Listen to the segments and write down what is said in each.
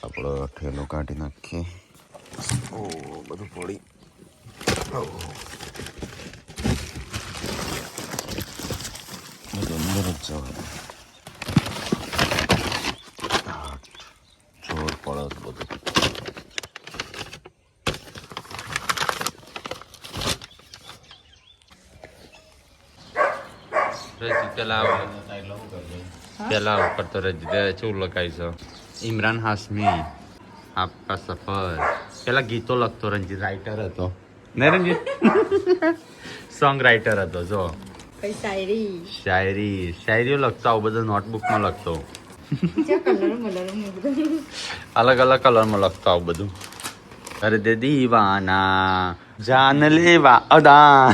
આપણો ઠેલો કાઢી નાખીએ. ઓ બધું પડી બધું અંદર જ જવાનું. જોર પડે બધું. પેલા ઉપર તો રજી શું લખાય છે? ઇમરાન હાશમી આપકા સફર. પેલા ગીતો લખતો રંજીત, રાઇટર હતો ને રંજીત? સોંગ રાઇટર હતો. જો શાયરીઓ લખતો, આવું બધું નોટબુકમાં લખતો, અલગ અલગ કલરમાં લખતો આવું બધું. અરે દે દીવાના જાન લેવા અદા.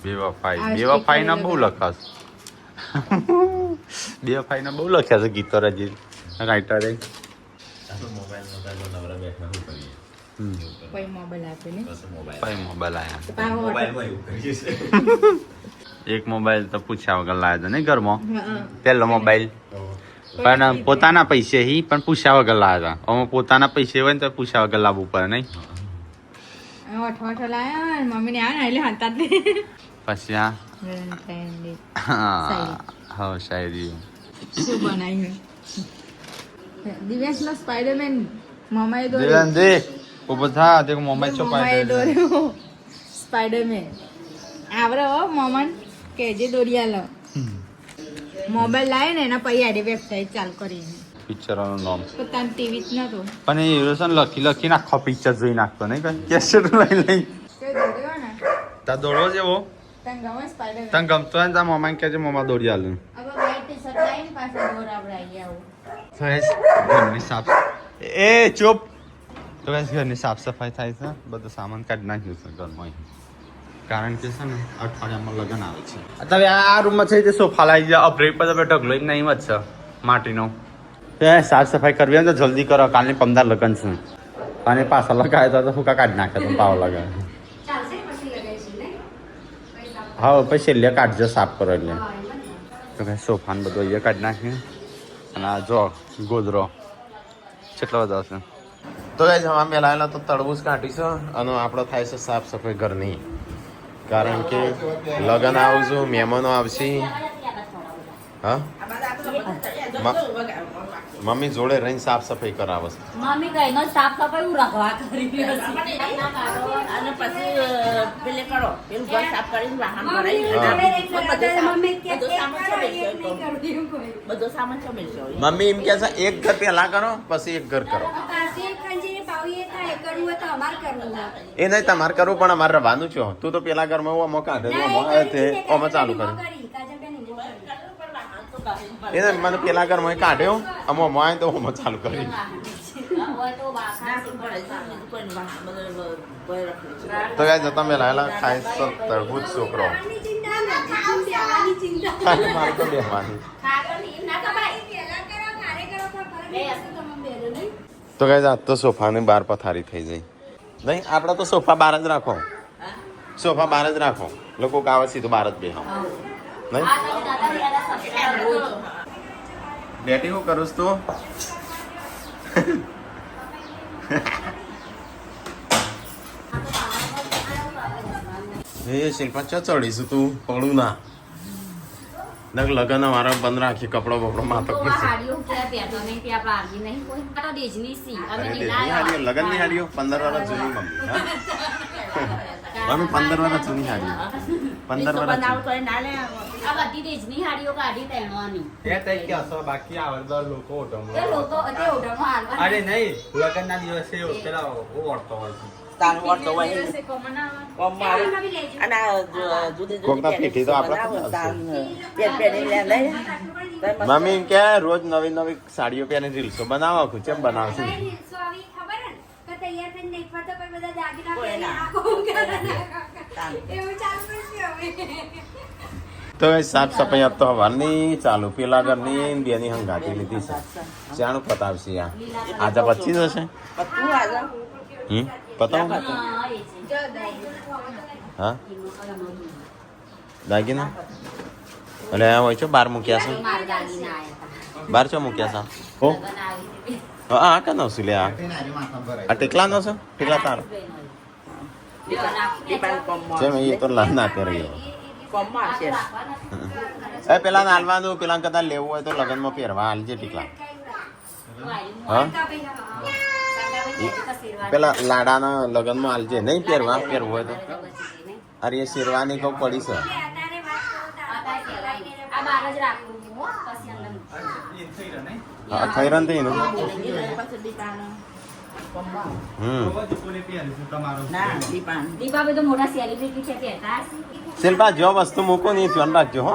બેવફાઈ ના બહુ લખાશ. બેવફાઈ ના બહુ લખ્યા છે ગીતો રજી રાઇટરે. એક મોબાઈલ તો પૂછ્યા વગર લાવ્યો હતો ને ઘરમાં. પેલો મોબાઈલ પણ પોતાના પૈસે હી પણ પૂછ્યા વગર લાવ્યા હતા. હવે પોતાના પૈસે હોય ને તો પૂછ્યા વગર લાવવું પડે નહીં. પછી હા શાયરી શું બનાવ્યું? દિવ્યાંશનો સ્પાઈડરમેન મમાએ દિવ્યાંશ દે ઉભો થા. દેખ મોમાઈ છો સ્પાઈડરમેન આવરે હો મોમન કે જે દોરિયાલો મોબાઈલ લાવે ને એના પછી આડી વેબસાઇટ ચાલુ કરી પિક્ચરનું નામ પોતાની ટીવી જ નતો પણ એ યુરોસન લખી આખો પિક્ચર જોઈ નાખતો નહીં કઈ કેસેટ લઈ તા દોડવો જેવો તને ગમતો હોય ને તા મમ્મા કહેજે મમ્મા દોડી આલું. ઘરની સાફ એ ચૂપ. તો ઘરની સાફ સફાઈ થાય છે. બધું સામાન કાઢી નાખ્યું છે ઘરમાં, કારણ કે છે ને અઠવાડિયામાં લગ્ન આવે છે. તમે આ રૂમમાં છે તે સોફા લાવી જાય અપરેટ પર તમે ઢગલો જ નહીં જ છે માટીનો. સાફ સફાઈ કરવી હોય ને તો જલ્દી કરો, કાલની 15 લગ્ન છે અને પાછા લગાવ્યા તો હુકા કાઢી નાખે તો પાવ લગાવે. હા પછી છેલ્લે કાઢજો સાફ કરો એટલે. તો કાંઈ સોફાને બધું અહીંયા કાઢી નાખીએ. અને આ જો ગોદરો કેટલો બધો છે. તો કાંઈ જવા મેલાયેલા તો તડબૂચ કાઢીશું અને આપણો થાય છે સાફ સફાઈ ઘરની, કારણ કે લગ્ન આવશું, મહેમાનો આવશે. હા મમ્મી જોડે રહીને સાફ સફાઈ કરાવે છે. મમ્મી કઈ નો સાફ સફાઈ હું રાખવા કરી અને પછી પેલે કરો પેલું ઘર સાફ કરીને વાહન ભરાઈ બધો સામાન ચમેલશો. મમ્મી એમ કે છે એક ઘર પહેલા કરો પછી એક ઘર કરો. એ નહીં તમારે કરવું પણ અમારે રવાનું છો. તું તો પેલા ઘરમાં હું અમો કાઢે અમે ચાલુ કર્યું. એને મને પેલા ઘરમાં કાઢ્યો અમો મોય તો હું ચાલુ કર્યું. તો ગાય જતા મેં લાયેલા ખાય તરબૂચ છોકરો મારે તો બેહવાની. તો ગાય આજ તો સોફાની બહાર પથારી થઈ જાય નહીં. આપણે તો સોફા બહાર જ રાખો, સોફા બહાર જ રાખો. લોકો આવે સીધું બહાર જ બેહો નહીં. બેટી હું કરું તું? એ શિલ્પા ચો ચડીશું તું પડું ના લગન મારા બંધ રાખી કપડો બપડો માથો લગન ની હાડીઓ 15 વર્ષ જૂની મમ્મી. મમ્મી 15 વર્ષ જૂની હાડીઓ 15 વર્ષ બાકી આવડતા લોકો અરે નહીં લગન ના દિવસે પેલા ઓળતો હોય છે. મમ્મી એમ કે રોજ નવી નવી સાડીઓ પહેરી રીલ્સો બનાવો. કેમ બનાવશે? તો સાફ સફાઈ આપ તો હવાની ચાલુ. પેલા ઘરની બેની હંગાતી લીધી છે. જાણું પતાવશે આ આજે 25 હશે. પતાવ હા દાગીના એટલે હોય છે બહાર મૂક્યા છે. બાર ચો મૂક્યા છે ઓ હા કાનો છે લે આ ટેકલા નો છે ટેકલા તારો જેમ એ તો ના કરી કોમમાં છે એ પેલા નાલવાનું પેલા કદાચ લેવું હોય તો લગ્નમાં પહેરવા હાલજે ટીકલા હા પેલા લાડાના લગ્નમાં હાલજે નહીં પહેરવા પહેરવું હોય તો અરે એ શેરવાની કહું પડી છે હા થઈ રન થઈ શિલ્પા જો વસ્તુ મૂકો નહીં ધ્યાન રાખજો હો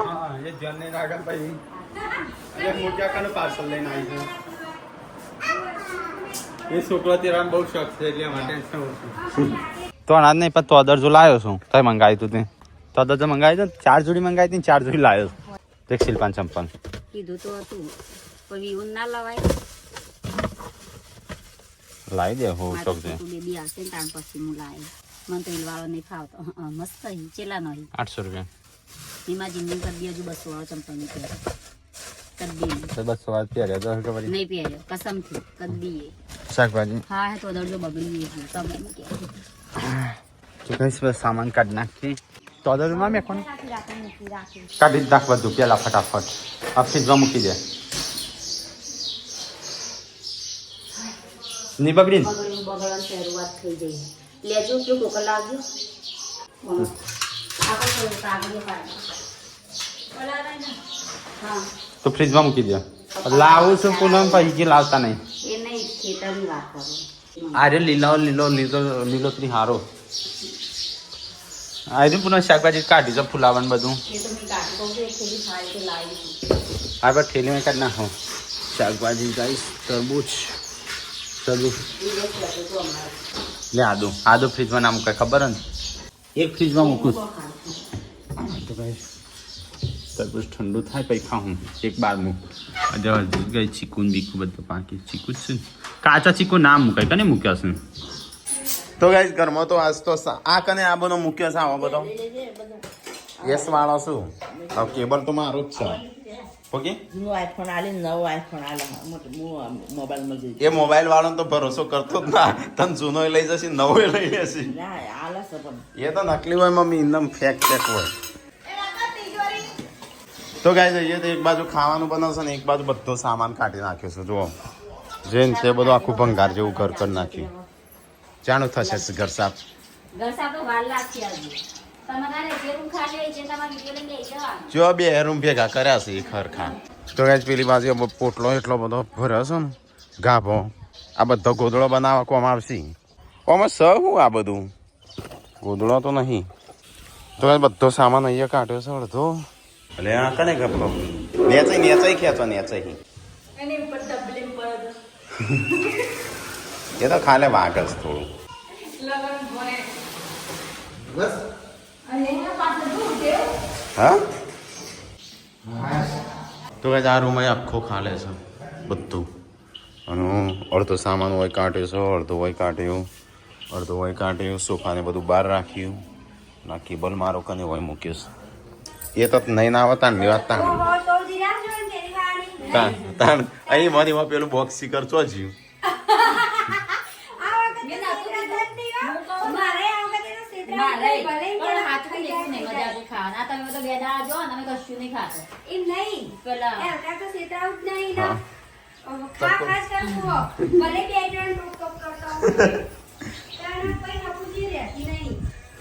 પાર્સલ લઈને આવી એ છોકરો તેરા બહુ શોખ છે એટલે માટે તો અનાજ નહીં પણ તો અદર જો લાવ્યો છું તો મંગાવી તું તે તો અદર જો મંગાવી તો 4 જોડી મંગાવી હતી 4 જોડી લાવ્યો દેખ શિલ્પાન ચંપલ કીધું તો હતું પણ એવું ના લવાય લાવી દે હો શોખ છે બેબી આવશે ને તાણ પછી હું લાવી મને તો વાળો નહીં ફાવતો મસ્ત ચેલા નહીં 800 રૂપિયા એમાં જીમની કરી હજુ 200 વાળો ચંપલ નહીં પહેરે કદી તો બસ વાત પહેર્યા તો ખબર નહીં પહેર્યો કસમથી કદી શાકભાજી હા તો દરજો બગડી ગઈ તમે તો કઈ બસ સામાન કાઢ નાખી તો અદરમાં મેં કોણ કાઢી જ નાખ બધું પેલા ફટાફટ આ ફ્રીજમાં મૂકી દે ની બગડી બગડવાની શરૂઆત થઈ ગઈ લેજો કે કોકર લાવજો તો ફ્રીજમાં મૂકી દે લાવું છું પૂનમ પછી લાવતા નહીં એ નહીં ખેતરની વાત કરું અરે લીલોતરી હારો આજે પુનઃ શાકભાજી કાઢી છે ફુલાવાનું બધું એ તો મેં કાઢી કહું એક થોડી ખાઈ તો લાવી હા બસ થેલીમાં કાઢી નાખો શાકભાજી ગાઈસ તરબૂચ લે આદુ ફ્રીજમાં ના મૂકાય ખબર ને એક ફ્રીજમાં મૂકું તો ભાઈ તરબૂચ ઠંડુ થાય પછી ખાઉં એક બાર મૂક ગઈ ચીકુન બીકું બધું પાકી ચીકુ જ છે ને કાચા ચીકુ ના મૂકાય કને મૂક્યા છે તો ગાઈસ ઘરમાં તો આજ તો આ કને આ બધો મૂક્યો છે આવો બધો યસ વાળો શું હવે કેબલ તો મારો જ છે ઓકે હું આઈફોન આલે નવો આઈફોન આલે મોબાઈલમાં જોઈ એ મોબાઈલ વાળો તો ભરોસો કરતો જ ના તને જૂનો લઈ જશે નવો લઈ લેશે ના આલે છે પણ એ તો નકલી હોય મમ્મી એકદમ ફેક હોય તો ગાઈસ એ તો એક બાજુ ખાવાનું બનાવશે ને એક બાજુ બધો સામાન કાઢી નાખ્યો છે જુઓ જેન તે બધું આખું ભંગાર જેવું ઘર કરી નાખ્યું જાણું થશે ઘર સાફ તો વાર લાગશે આજે તમારે જે રૂમ ખાલી છે તમારે વિડિયો લઈ જવાનું જો 2 રૂમ ભેગા કર્યા છે એક ખરખા તો ગાઈસ પેલી બાજુ પોટલો એટલો બધો ભર્યો છે ને ગાભો આ બધો ગોદડો બનાવવા કોમ આવશે આમાં શું આ બધું ગોદડો તો નહીં તો ગાઈસ બધો સામાન અહીંયા કાઢ્યો છે અડધો એટલે આ કને ગપલો નેચાઈ ખેંચો નેચાઈ અને ઉપર ડબલિંગ પર એ તો ખાલે વાગ જ થોડું લગન ભણે બસ અને એના પાસે દૂર દેવ હા તો કઈ આ રૂમ આખો ખાલે છે બધું અને અડધો સામાન હોય કાઢ્યો છે અડધો હોય કાઢ્યો સોફાને બધું બહાર રાખ્યું ના કેબલ મારો કને હોય મૂક્યો છે એ તો નહીં ના આવતા ને વાત તાણ અહીં મારી પેલું બોક્સ સ્ટીકર ચો જ્યું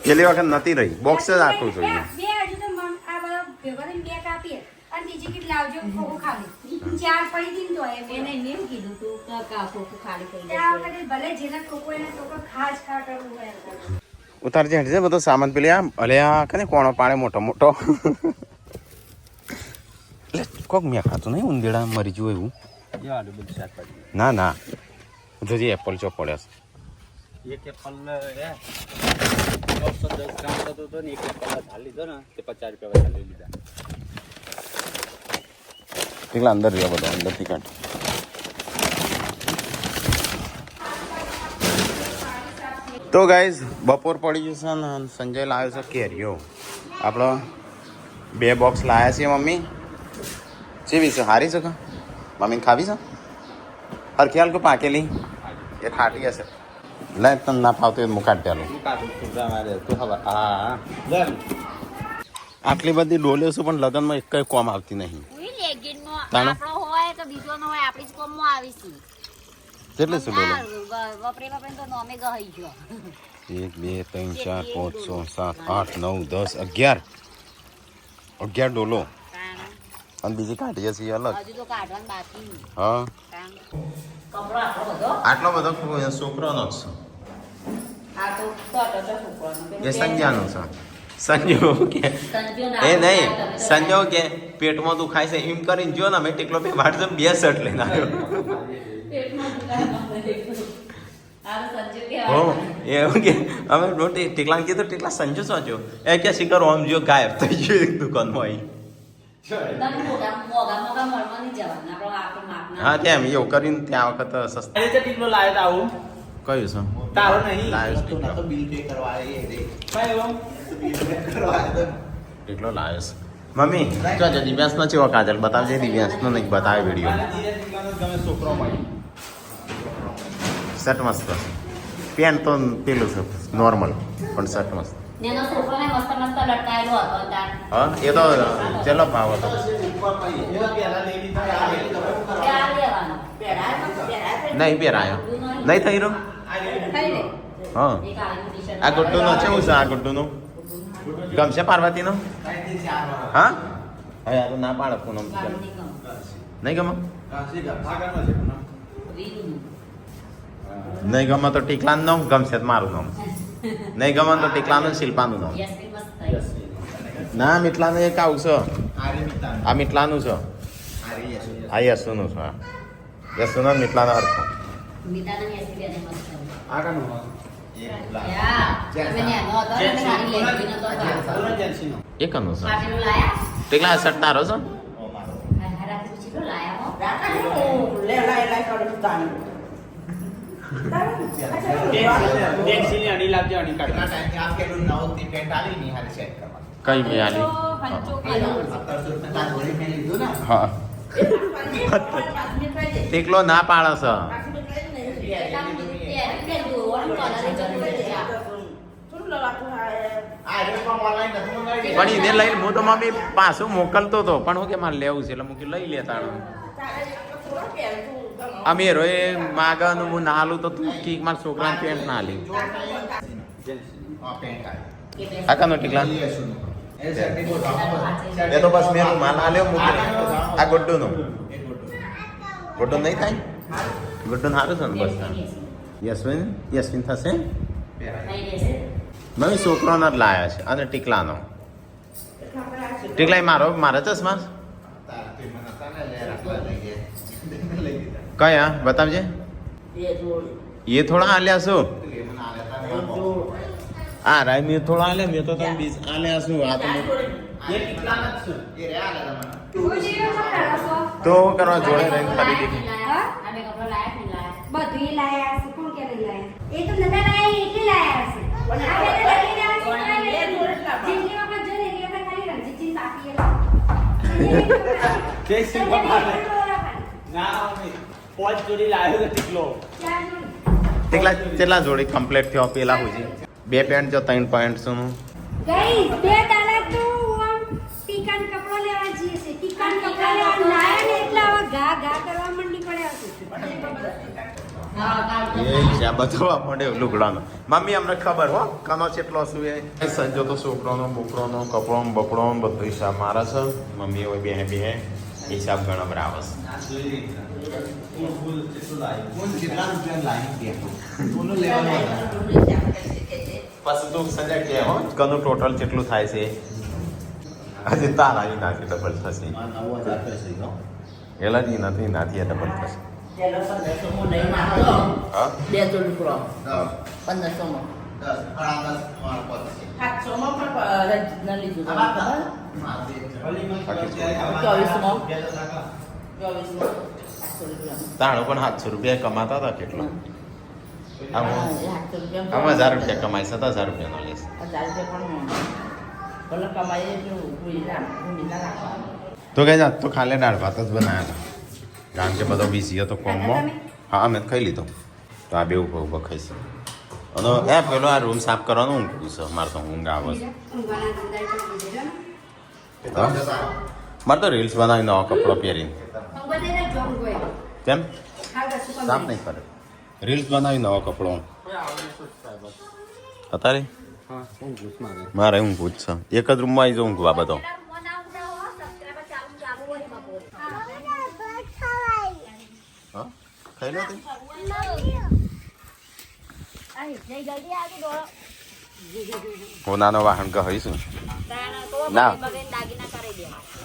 પેલી વખત નથી રહી બોક્સ જ આખું જોઈએ ઉતારજે હટજે બધો સામાન પેલી આ અલે આ કને કોણો પાણે મોટો એટલે કોક મેં ખાતું નહીં ઉંદેડા મરી ગયું એવું ના જોજી એપલ ચો પડ્યા છે એક એપલ 110 ગ્રામ થતો હતો ને એક એપલ ધાલી લીધો ને તે 50 રૂપિયા ધાલી લીધા એકલા અંદર રહ્યા બધા અંદરથી કાઢ તો ગાઈઝ બપોર પડી જશે ને સંજય લાવ્યો છે કેરીઓ આપણો 2 બોક્સ લાવ્યા છીએ મમ્મી જેવી છે હારી છે મમ્મીને ખાવી છે હરખી હાલ પાકેલી એ ખાટી હશે લે તને ના ફાવતું હું કાઢ પેલું આટલી બધી ડોલ્યો છું પણ લગ્નમાં એક કઈ કોમ આવતી નહીં તાણો? આપણો હોય કે બીજો નો હોય આપણી જ કોમમાં આવીશું કેટલી શું ડોલો વપરી તો નોમે ગઈ ગયો 1 2 3 4 5 6 7 8 9 10 11 ડોલો અને બીજી કાઢીએ છીએ અલગ હજુ તો કાઢવાનું બાકી હા કપડો આટલો બધો આટલો બધો છોકરાનો જ આ તો છોકરાનો છે એ સંજ્ઞાનો છે સંજોગ કે એ નહીં સંજોગ કે પેટમાં દુખાય છે એમ કરીને જો ને અમે ટેકલો બે વાટસે 2 શર્ટ લઈને આવ્યો હો એવું કે અમે રોટી ટેકલાને કીધું ટેકલા સંજો સોચ્યો એ કે શિખર ઓમ જો ગાયબ થઈ ગયો એક દુકાનમાં આવી હા તેમ એવું કરીને ત્યાં વખત સસ્તા ટીકલો લાવ્યો તો આવું કયું છે તારો નહીં લાવ્યો છે તો બિલ પે કરવા એ રે એટલો લાવ્યો છે મમ્મી જો દિવ્યાંશનો ચેવો કાજલ બતાવજે દિવ્યાંશનો નહીં બતાવે વિડીયો છોકરો મળી શર્ટ મસ્ત પેન્ટ તો પેલું છે નોર્મલ પણ શર્ટ મસ્ત નેનો છોકરાને મસ્ત મસ્ત લટકાયેલો હતો તાર હા એ તો ચેલો ભાવ હતો ક્યાં લેવાનો નહીં પહેરાયો નહીં થઈ રહ્યો હા એક આવીનું ટી-શર્ટ આ ગુડ્ડુનો કેવું છે આ ગુડ્ડુનું ગમશે પાર્વતીનો હા હવે આ તો ના પાડે પૂનમ નહીં ગમે નહીં ગમે તો ટીકલાનું નામ ગમશે તો મારું નામ નહીં ગમે તો ટીકલાનું શિલ્પાનું નામ ના મીટલાનું એક આવું છે આ મીટલાનું છે આ યશુનું છે હા યશુનો મીટલાનો હરખો એ કનું છે ટીકલા શર્ટ તારો છે અણી લાગજો અણી કાઢ કઈ મેં આલી હા ટીકલો ના પાડે છે પણ એને લઈને હું તો મમ્મી પાછું મોકલતો હતો પણ હું કે મારે લેવું છે એટલે મૂકી લઈ લેતા અમે રોએ માગવાનું હું ના હાલું તો તું કીક મારા છોકરાને પેન્ટ ના હાલી આ કાનો ટીકલા એ તો બસ મેં માલ હાલ્યો મૂકી આ ગુડ્ડુનો ગુડ્ડુ નહીં થાય ગુડ્ડુ સારું છે ને બસ યશવિન થશે મમ્મી છોકરાનો જ લાયા છે અને ટીકલાનો ટીકલા મારા ચશ્મા કયા બતાવજે એ થોડા હાલ્યા શું હા રાય મેં થોડા હાલ્યા મેં તો તમે બીજ હાલ્યા શું આ તો કરવા જોડે રહીને ખરીદી બધું લાયા છે કોણ કે લાયા એ તો નતા લાયા એટલે લાયા છે જિંદગીમાં પણ જો ને એટલે ખાલી રણજીતજી બાકી જય શ્રી કૃષ્ણ ના મમ્મી પોચ જોડી લાવ્યો તો ટીકલો ટીકલા કેટલા જોડી કમ્પ્લીટ થયો પેલા હુજી 2 પેન્ટ જો 3 પેન્ટ શું ગઈ બે દાડા તો આમ ટીકાન કપડો લેવા જઈએ છે ટીકાન કપડો લેવા લાયા ને એટલે હવે ઘા કરવા મંડી પડ્યા છે એ જ્યાં બતાવવા મળે લુગડાનો મમ્મી અમને ખબર હો કનો કેટલો શું એ સંજો તો છોકરાનો બોકરાનો કપડો બપડો બધો હિસાબ મારા છે મમ્મી હવે બે હિસાબ ગણબર આવે પછી તું સંજય કે હો કનું ટોટલ કેટલું થાય છે હજી તારા એ નાથી ડબલ થશે એલા જી નથી ડબલ થશે પેલો 1500 માં લઈને આવ્યો હા 2 જોડી પૂરો 1500 માં 700 માં પણ રજના લીધું 24 માં તાણો પણ 700 રૂપિયા કમાતા હતા કેટલો આમ 1000 રૂપિયા કમાય 7000 રૂપિયાનો લેશે 1000 રૂપિયા પણ ભલે કમાઈએ એટલું ભૂલી રાખવાનું તો કઈ જાત તો ખાલી દાળ ભાત જ બનાવ્યા હતા કારણ કે બધો બીજી હતો કોમમાં. હા મેં ખાઈ લીધો તો આ બે ઉભો ખાઈશ અને એ પેલો આ રૂમ સાફ કરવાનું ઊંઘ છે મારે તો ઊંઘ આવે છે મારે તો રીલ્સ બનાવી નવા કપડો પહેરીને કેમ સાફ નહીં કરે રીલ્સ બનાવી નવો કપડો અત્યારે મારે ઊંઘ જ છે એક જ રૂમમાં આવી જાઉં ઊંઘવા બધો હા ખાઈ લો હોનાનો વાહન કહીશું ના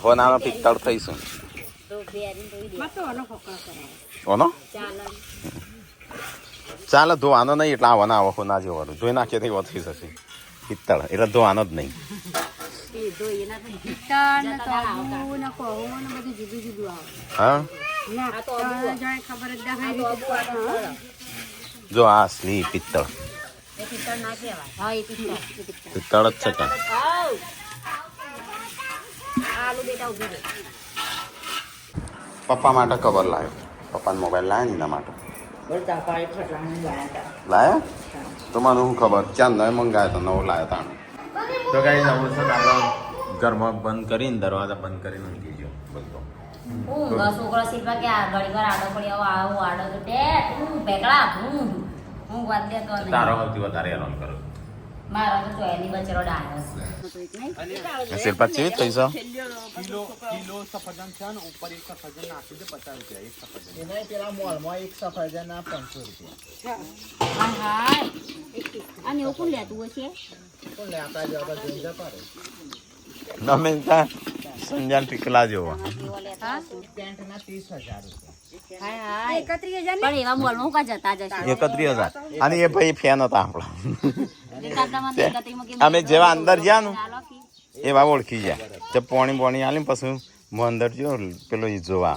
હોનાનો પિત્તળ થઈશું ઓનો ચાલો ધોવાનો નહીં એટલે આવવાનો આવો હોના જેવાનું ધોઈ નાખીએ તો થઈ જશે પિત્તળ એટલે ધોવાનો જ નહીં હા જો આ અસલી પિત્તળ પિત્તળ જ છે કાં પપ્પા માટે કવર લાવ્યો પપ્પાને મોબાઈલ લાવ્યા ને એના માટે લાયા તો મને શું ખબર ચાર નવે મંગાવ્યો તો નવો લાવ્યો તાણ તો કઈ જવું છે આપણે ઘરમાં બંધ કરીને દરવાજા બંધ કરીને ઊંઘી ગયો બધો છોકરો શીખવા કે ઘડી વાર આડો પડી આવો આડો તો ડેટ હું ભેગડા હું વાત દેતો નહીં તારો સૌથી વધારે હેરાન કરો મારો તો ચોયની બચરો ડાયો છે શિલ્પા ચેવી થઈ છે કિલો સફરજન છે ને ઉપર એક સફરજન નાખી દે 50 રૂપિયા એક સફરજન એના પેલા મોલમાં એક સફરજન ના 500 રૂપિયા હાય અને એવું કોણ લેતું હશે કોણ લે આપણા જેવા જોઈ જતા રે નમે ત્યાં સંજાન ટીકલા જેવો પેન્ટ ના 30000 રૂપિયા હાય હાય 31,000 પણ એવા મોલમાં કા જતા જશે 31,000 અને એ ભાઈ ફેન હતા આપણા અમે અમે જેવા અંદર ગયા ને એવા ઓળખી ગયા તે પોણી આલી પછી હું અંદર જો પેલો ઈ જોવા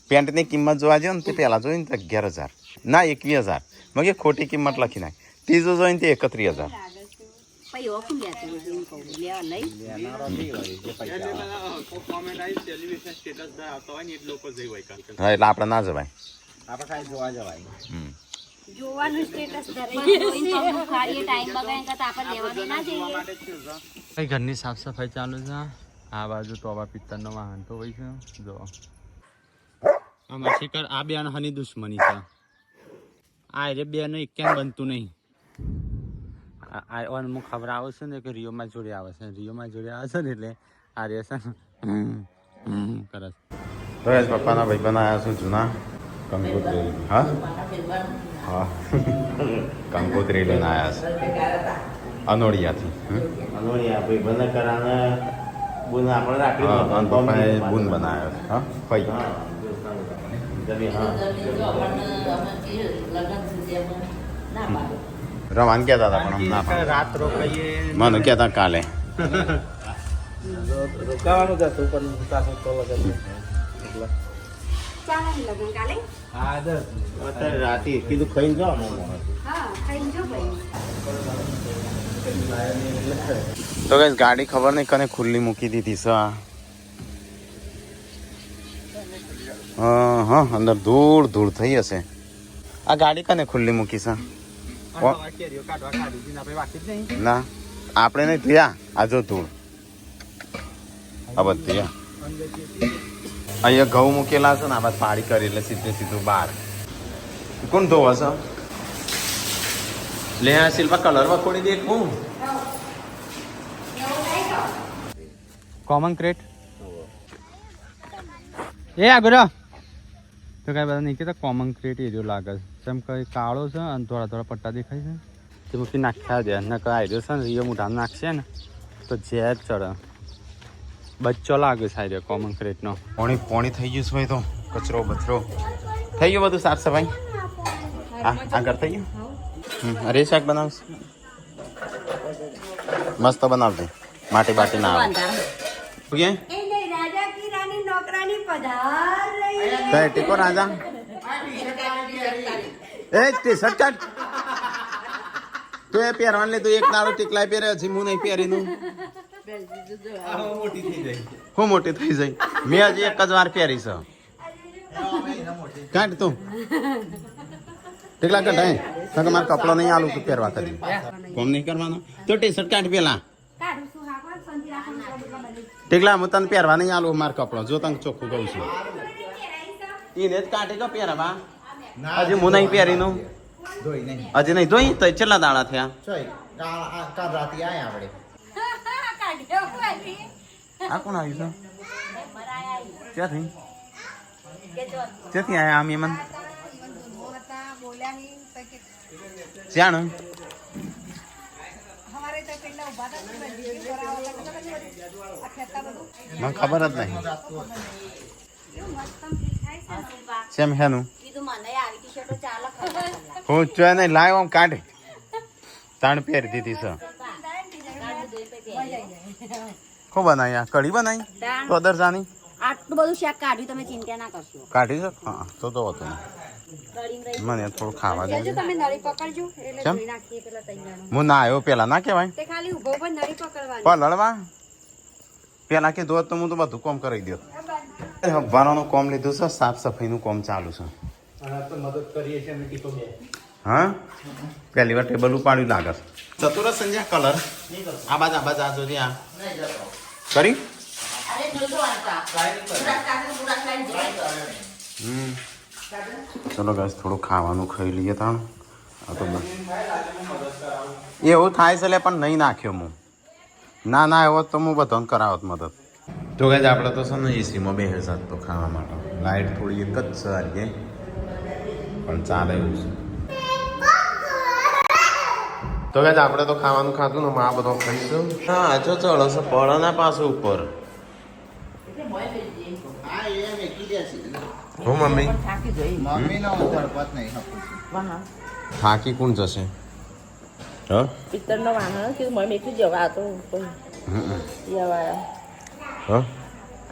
પેન્ટની કિંમત જોવા જો ને તે પેલા જોઈને તો 11,000 ના 21,000 મગે ખોટી કિંમત લખી નાખ ત્રીજો જોઈને તે 31,000 હા એટલે આપણે ના જવાય આપણે ખાલી જોવા જવાય જોવાનું સ્ટેટસ કઈ ઘરની સાફ સફાઈ ચાલુ છે આ બાજુ તો આવા પિત્તળનો વાહન તો હોય છે જો આમાં શિકાર આ બે હની દુશ્મની છે આ રે બે નું એક બનતું નહીં આ અમુક ખબર આવે છે ને કે રિયોમાં જોડે આવે છે રિયોમાં જોડે આવે છે ને એટલે આ રે છે કરે છે પપ્પાના ભાઈ બનાવ્યા છું જૂના કંકોત્રી હા હા કંકોત્રી લઈને આવ્યા છે અનોડિયાથી ભાઈ બંધ કરાને બુન આપણે રાખી પપ્પાએ બૂન બનાવ્યો છે હા ભાઈ રવાન કહેતા હતા પણ ના રાત રોકાઈએ મને કહેતા કાલે રોકાવાનું જ હતું પણ પાછું તો લગન એટલે લગન કાલે હા અત્યારે રાતે કીધું ખાઈને જાઓ હા ખાઈ જો ભાઈ તો કઈ ગાડી ખબર નહીં કને ખુલ્લી મૂકી દીધી છે હા અંદર ધૂળ થઈ હશે આ ગાડી કને ખુલ્લી મૂકી છે ના આપણે નહીં થયા આ જો ધૂળ આ બધી અહીંયા ઘઉં મૂકેલા છે ને આ બાદ પાડી કરી એટલે સીધું બહાર કોણ ધોવા છે લે આ શિલ્પા કલર માં ખોડી દે હું કોમન ક્રેટ એ આગળ તો કઈ બધા નહીં કહેતા કોમન ક્રેટ એરિયો લાગે છે જેમ કઈ કાળો છે અને થોડા પટ્ટા દેખાય છે તે મૂકી નાખ્યા દે ને કઈ આઈડિયો છે ને રિયો મોઢામાં નાખશે ને તો ઝેર ચડે બચ્ચો લાગે છે આઈડિયો કોમન ક્રેટનો પોણી થઈ ગયું છે ભાઈ તો કચરો બચરો થઈ ગયું બધું સાફ સફાઈ હા આગળ થઈ ગયું અરે શાક બનાવશે મસ્ત બનાવજે માટી બાટી ના આવે એ નહીં રાજા કી રાની નોકરાની પધાર રહી તો ટીકો રાજા એ ટી શર્ટ કાઢ તું એ પહેરવાન લે તું એક નાળો ટીકલાય પહેરે છે હું નહીં પહેરીનું મોટી થઈ જાય હું મોટી થઈ જઈ મેં હજી એક જ વાર પહેરી છે કાઢ તું કેટલા કઢાય કારણ કે મારે કપડો નહીં આલું તું પહેરવા કરી કોમ નહીં કરવાનો તો ટી શર્ટ કાઢ પેલા કાઢું છું હા પણ સંધી રાખવાનું બધું ટેકલા હું તને પહેરવા નહીં આલું મારો કપડો જો તને ચોખ્ખું કહું છું એને જ કાઢે કે પહેરવા હજી હું નહીં પહેરીનું ધોઈ નહીં હજી નહીં જોઈ તો કેટલા દાડા થયા ચોઈ કાલ રાતે આયા આપણે આ કોણ આવ્યું છે ક્યાંથી ક્યાંથી આયા આમ એમન જાણ મને ખબર જ નહીં સેમ હેનું કીધું મને આવી ટી-શર્ટો ચાલે ખરા. હું ચો નહીં લાવ આમ કાઢ તાણ પહેરી દીધી છે ખૂબ બનાવી કઢી બનાવી તો દરસાની આટલું બધું શાક કાઢ્યું તમે ચિંતા ના કરશો. કાઢી છે હા તો હતું મને થોડું ખાવા દે તમે નળી પકડજો એટલે કેમ? ધોઈ નાખીએ પેલા તૈયાર હું ના આવ્યો પેલા ના કહેવાય તે ખાલી ઉભો ઉભો નળી પકડવાની પલળવા પેલા કે દોત તો હું તો બધું કોમ કરી દો હવારાનું કોમ લીધું છે સાફ સફાઈનું કોમ ચાલુ છે તો મદદ કરીએ છીએ અમે ટીપો બે હા પહેલી વાર ટેબલ ઉપાડ્યું લાગે છે ચતુરસ સંજ્યા કલર આ બાજ આ જોજે આ કરી અરે જોજો આતા પૂરા કાઢો પૂરા ખાઈ જાય ચલો ગાઈસ થોડું ખાવાનું ખાઈ લઈએ તાણ આ તો એવું થાય છે લે પણ નહીં નાખ્યો હું ના આવ્યો તો હું બધાને કરાવત મદદ તો ગાઈસ આપણે તો છે ને એસીમાં બે હજાર તો ખાવા માટે લાઇટ થોડી એક જ છે આજે પણ ચાલે એવું છે તો ગાઈસ આપણે તો ખાવાનું ખાધું ને આ બધો ખાઈશું હા જો ચલો છે પડો ના પાછું ઉપર હા એ મેકી દેશે હું મમ્મી થાકી જોઈ મમ્મીનો ધડપત નહીં હકું વાહ થાકી કોણ જશે હા પિત્તરનો વાહન કે મમ્મી એકલી જવા તો જવા હા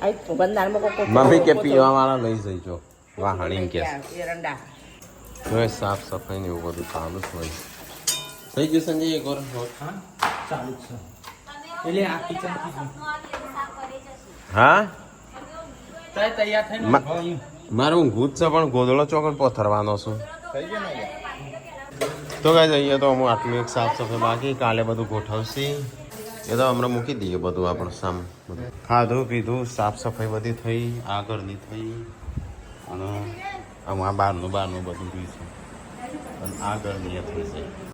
આઈ બંધારમાં કોકો મમ્મી કે પીવા વાળા લઈ જઈજો વાહણી કે એરંડા હવે સાફ સફાઈ ને એવું બધું ચાલુ જ હોય થઈ ગયું સંજય એક વાર ચાલુ છે એટલે આ કિચન હા તૈયાર થઈને મારું ઊંઘું જ છે પણ ગોદડો ચોકડ પથરવાનો છું થઈ ગયો ને તો કાંઈ જઈએ તો અમુક આટલું એક સાફ સફાઈ બાકી કાલે બધું ગોઠવશે એ તો હમણાં મૂકી દઈએ બધું આપણે સામ ખાધું પીધું સાફ સફાઈ બધી થઈ આગળની થઈ અને આમાં બહારનું બધું જોઈશું અને આગળની એ થઈ જાય